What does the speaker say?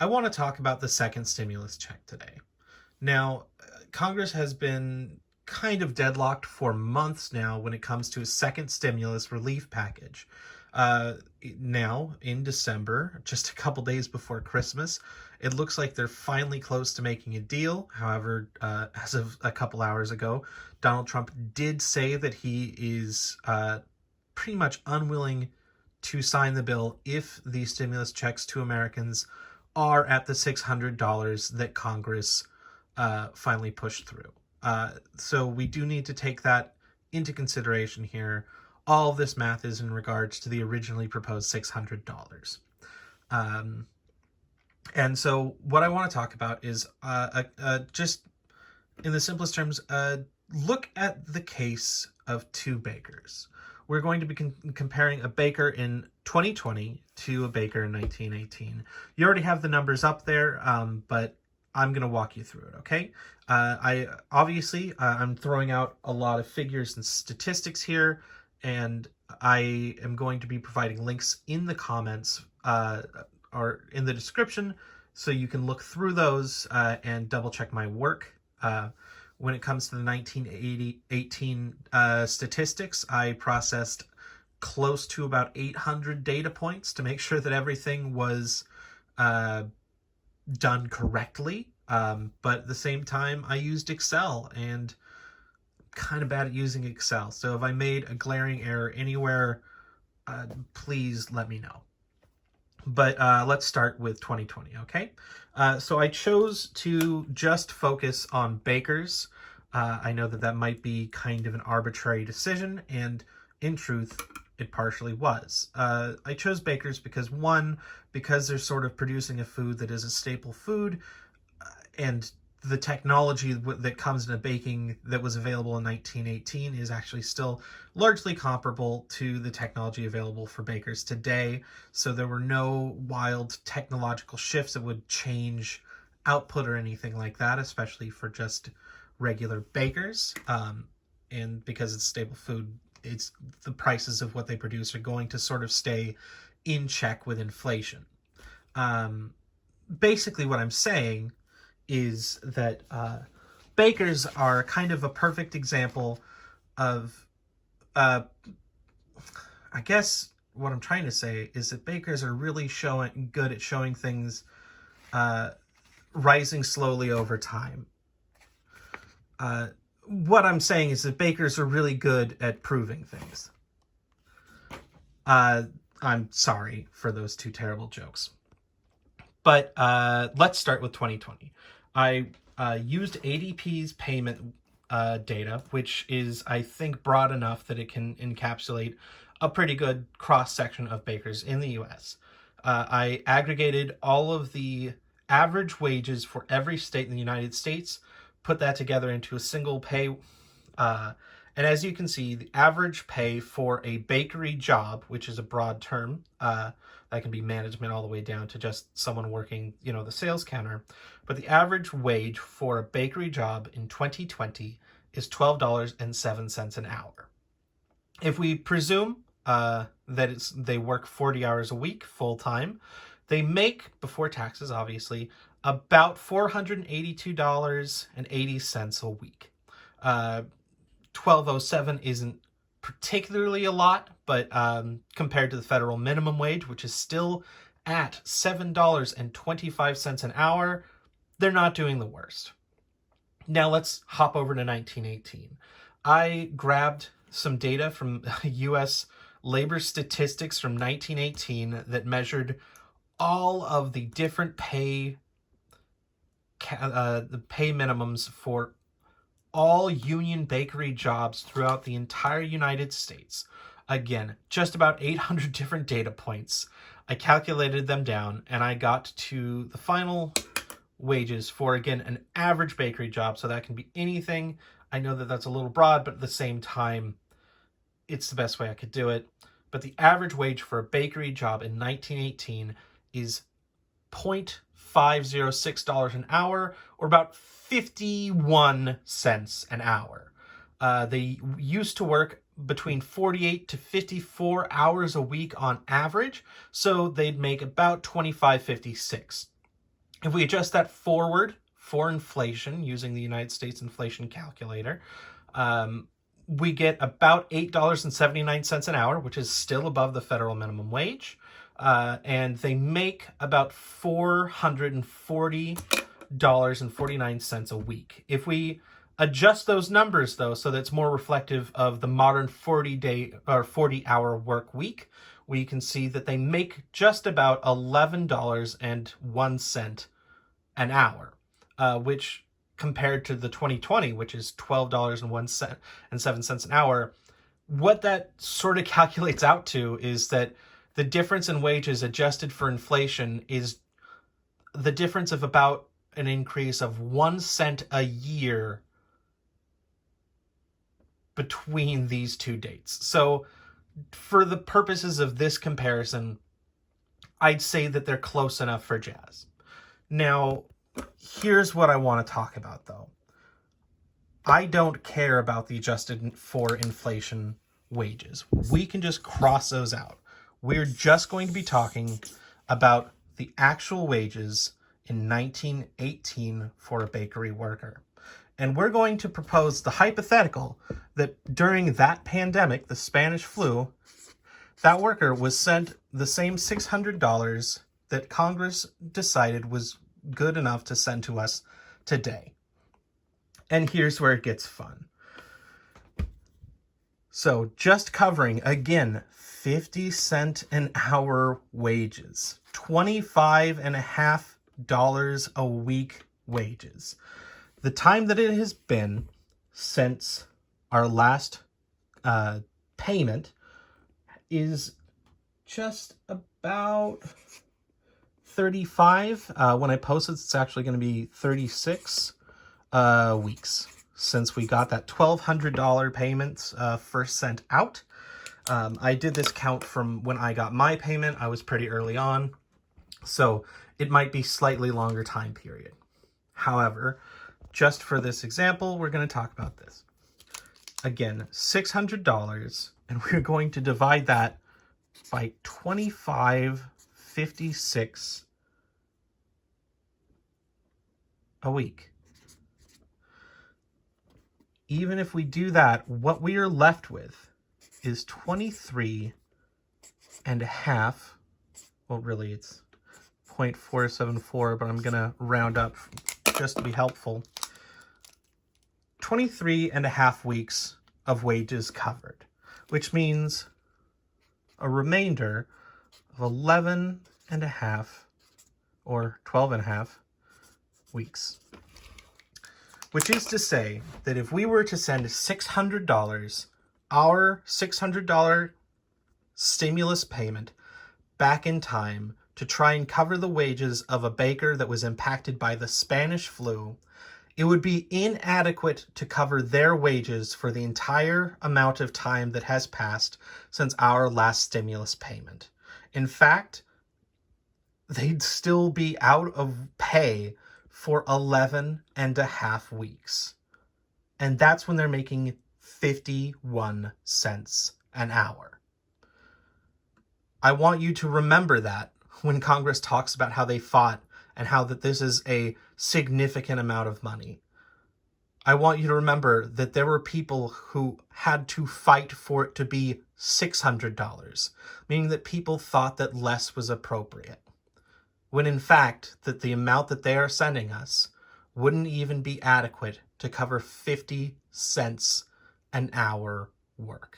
I want to talk about the second stimulus check today. Now, Congress has been kind of deadlocked for months now when it comes to a second stimulus relief package. Uh, Now, in December, just a couple days before Christmas, it looks like they're finally close to making a deal. However, as of a couple hours ago, Donald Trump did say that he is pretty much unwilling to sign the bill if the stimulus checks to Americans are at the $600 that Congress finally pushed through. So we do need to take that into consideration here. All of this math is in regards to the originally proposed $600. Um, and so what I want to talk about is just in the simplest terms, look at the case of two bakers. We're going to be comparing a baker in 2020 to a baker in 1918. You already have the numbers up there, but I'm going to walk you through it, okay? I'm throwing out a lot of figures and statistics here, and I am going to be providing links in the comments or in the description so you can look through those and double check my work. When it comes to the 1918 statistics, I processed close to about 800 data points to make sure that everything was done correctly. But at the same time, I used Excel, and I'm kind of bad at using Excel. So if I made a glaring error anywhere, please let me know. But let's start with 2020, okay? So I chose to just focus on bakers. I know that might be kind of an arbitrary decision, and in truth, it partially was. I chose bakers because they're sort of producing a food that is a staple food, and the technology that comes into baking that was available in 1918 is actually still largely comparable to the technology available for bakers today. So there were no wild technological shifts that would change output or anything like that, especially for just regular bakers. And because it's staple food, it's the prices of what they produce are going to sort of stay in check with inflation. Basically, what I'm saying is that bakers are kind of a perfect example of, I guess what I'm trying to say is that bakers are really good at showing things rising slowly over time. What I'm saying is that bakers are really good at proving things. I'm sorry for those two terrible jokes. But let's start with 2020. I used ADP's payment data, which is, I think, broad enough that it can encapsulate a pretty good cross-section of bakers in the U.S. I aggregated all of the average wages for every state in the United States, put that together into a single pay. And as you can see, the average pay for a bakery job, which is a broad term, that can be management all the way down to just someone working, the sales counter. But the average wage for a bakery job in 2020 is $12.07 an hour. If we presume that they work 40 hours a week full time, they make, before taxes obviously, about $482.80 a week. 1207 isn't particularly a lot, but compared to the federal minimum wage, which is still at $7.25 an hour, they're not doing the worst. Now let's hop over to 1918. I grabbed some data from U.S. labor statistics from 1918 that measured all of the different pay minimums for all union bakery jobs throughout the entire United States. Again, just about 800 different data points. I calculated them down, and I got to the final wages for, again, an average bakery job. So that can be anything. I know that that's a little broad, but at the same time, it's the best way I could do it. But the average wage for a bakery job in 1918 is $0.506 an hour, or about 51 cents an hour. They used to work between 48 to 54 hours a week on average, so they'd make about $25.56. If we adjust that forward for inflation using the United States inflation calculator, we get about $8.79 an hour, which is still above the federal minimum wage. And they make about $440.49 a week. If we adjust those numbers, though, so that's more reflective of the modern 40-day or 40-hour work week, we can see that they make just about $11.01 an hour, which compared to the 2020, which is $12.07 an hour, what that sort of calculates out to is that the difference in wages adjusted for inflation is the difference of about an increase of 1 cent a year between these two dates. So for the purposes of this comparison, I'd say that they're close enough for jazz. Now, here's what I want to talk about, though. I don't care about the adjusted for inflation wages. We can just cross those out. We're just going to be talking about the actual wages in 1918 for a bakery worker. And we're going to propose the hypothetical that during that pandemic, the Spanish flu, that worker was sent the same $600 that Congress decided was good enough to send to us today. And here's where it gets fun. So just covering, again, 50 cent an hour wages, $25.50 a week wages. The time that it has been since our last payment is just about 35. When I post it, it's actually going to be 36 weeks since we got that $1,200 payment first sent out. I did this count from when I got my payment. I was pretty early on, so it might be slightly longer time period. However, just for this example, we're going to talk about this. Again, $600, and we're going to divide that by 25.56 a week. Even if we do that, what we are left with is 23 and a half. Well, really, it's 0.474, but I'm going to round up just to be helpful. 23 and a half weeks of wages covered, which means a remainder of 11 and a half or 12 and a half weeks. Which is to say that if we were to send $600, our $600 stimulus payment back in time to try and cover the wages of a baker that was impacted by the Spanish flu, it would be inadequate to cover their wages for the entire amount of time that has passed since our last stimulus payment. In fact, they'd still be out of pay for 11 and a half weeks. And that's when they're making 51 cents an hour. I want you to remember that when Congress talks about how they fought and how that this is a significant amount of money. I want you to remember that there were people who had to fight for it to be $600, meaning that people thought that less was appropriate, when in fact that the amount that they are sending us wouldn't even be adequate to cover 50 cents an hour work.